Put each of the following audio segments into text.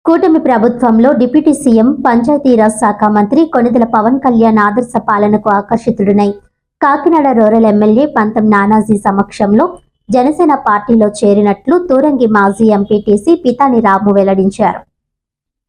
కూటమి ప్రభుత్వంలో deputy CM Panchayati Raj శాఖ మంత్రి కొణిదెల పవన్ కళ్యాణ్ ఆదర్శ పాలనకు ఆకర్షితుడినై కాకినాడ రూరల్ ఎమ్మెల్యే పంతం నానాజీ సమక్షంలో జనసేన పార్టీలో చేరినట్లు తూరంగి మాజీ ఎంపీటీసీ పితాని రాము వెల్లడించారు.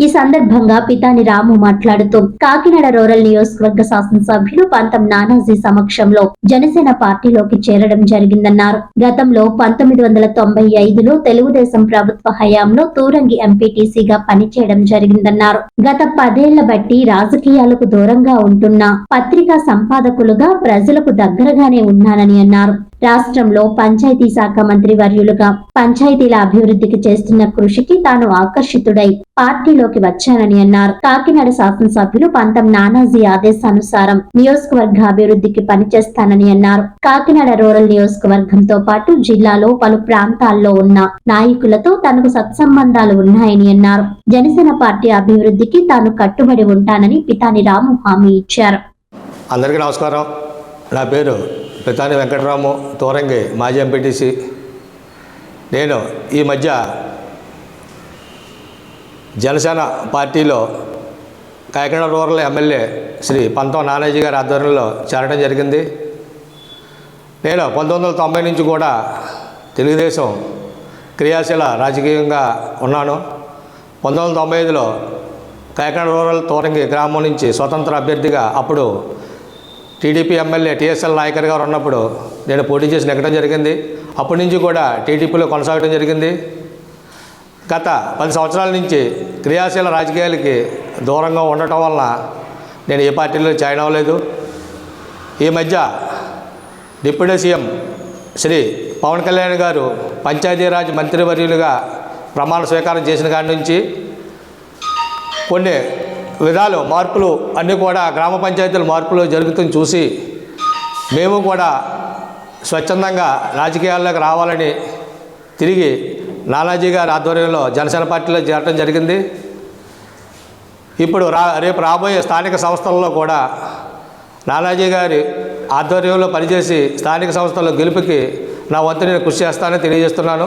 ఈ సందర్భంగా పితాని రాము మాట్లాడుతూ కాకినాడ రూరల్ నియోజకవర్గ శాసనసభ్యులు పంతం నానాజీ సమక్షంలో జనసేన పార్టీలోకి చేరడం జరిగిందన్నారు. గతంలో 1995లో తెలుగుదేశం ప్రభుత్వ హయాంలో తూరంగి ఎంపీటీసీగా పనిచేయడం జరిగిందన్నారు. గత 10 ఏళ్ల బట్టి రాజకీయాలకు దూరంగా ఉంటున్న పత్రికా సంపాదకులుగా ప్రజలకు దగ్గరగానే ఉన్నానని అన్నారు. రాష్ట్రంలో పంచాయతీ శాఖ మంత్రి వర్యులుగా పంచాయతీల అభివృద్ధికి చేస్తున్న కృషికి తాను ఆకర్షితుడై పార్టీలోకి వచ్చానని అన్నారు. కాకినాడ శాసనసభ్యులు పంతం నానాజీ ఆదేశానుసారం నియోజకవర్గ అభివృద్ధికి పనిచేస్తానని అన్నారు. కాకినాడ రూరల్ నియోజకవర్గంతో పాటు జిల్లాలో పలు ప్రాంతాల్లో ఉన్న నాయకులతో తనకు సత్సంబంధాలు ఉన్నాయని అన్నారు. జనసేన పార్టీ అభివృద్ధికి తాను కట్టుబడి ఉంటానని పితాని రాము హామీ ఇచ్చారు. అందరికీ నమస్కారం. నా పేరు పితాని వెంకటరాము, తూరంగి మాజీ ఎంపీటీసీ. నేను ఈ మధ్య జనసేన పార్టీలో కాకినాడ రూరల్ ఎమ్మెల్యే శ్రీ పంతం నానాజీ గారి ఆధ్వర్యంలో చేరడం జరిగింది. నేను 1990 నుంచి కూడా తెలుగుదేశం క్రియాశీల రాజకీయంగా ఉన్నాను. 1995లో కాకినాడ రూరల్ తూరంగి గ్రామం నుంచి స్వతంత్ర అభ్యర్థిగా అప్పుడు టీడీపీ ఎమ్మెల్యే టీఎస్ఎల్ నాయకర్ గారు ఉన్నప్పుడు నేను పోటీ చేసి నెగ్గడం జరిగింది. అప్పటి నుంచి కూడా టీడీపీలో కొనసాగడం జరిగింది. గత 10 సంవత్సరాల నుంచి క్రియాశీల రాజకీయాలకి దూరంగా ఉండటం వలన నేను ఏ పార్టీలో జాయిన్ అవ్వలేదు. ఈ మధ్య డిప్యూటీ సీఎం శ్రీ పవన్ కళ్యాణ్ గారు పంచాయతీరాజ్ మంత్రివర్యులుగా ప్రమాణ స్వీకారం చేసిన కాడి నుంచి కొన్ని విధాలు మార్పులు అన్నీ కూడా గ్రామ పంచాయతీల మార్పులు జరుగుతుంది చూసి మేము కూడా స్వచ్ఛందంగా రాజకీయాల్లోకి రావాలని తిరిగి నానాజీ గారి ఆధ్వర్యంలో జనసేన పార్టీలో చేరడం జరిగింది. ఇప్పుడు రేపు రాబోయే స్థానిక సంస్థల్లో కూడా నానాజీ గారి ఆధ్వర్యంలో పనిచేసి స్థానిక సంస్థల గెలుపుకి నా వంతు నేను కృషి చేస్తానని తెలియజేస్తున్నాను.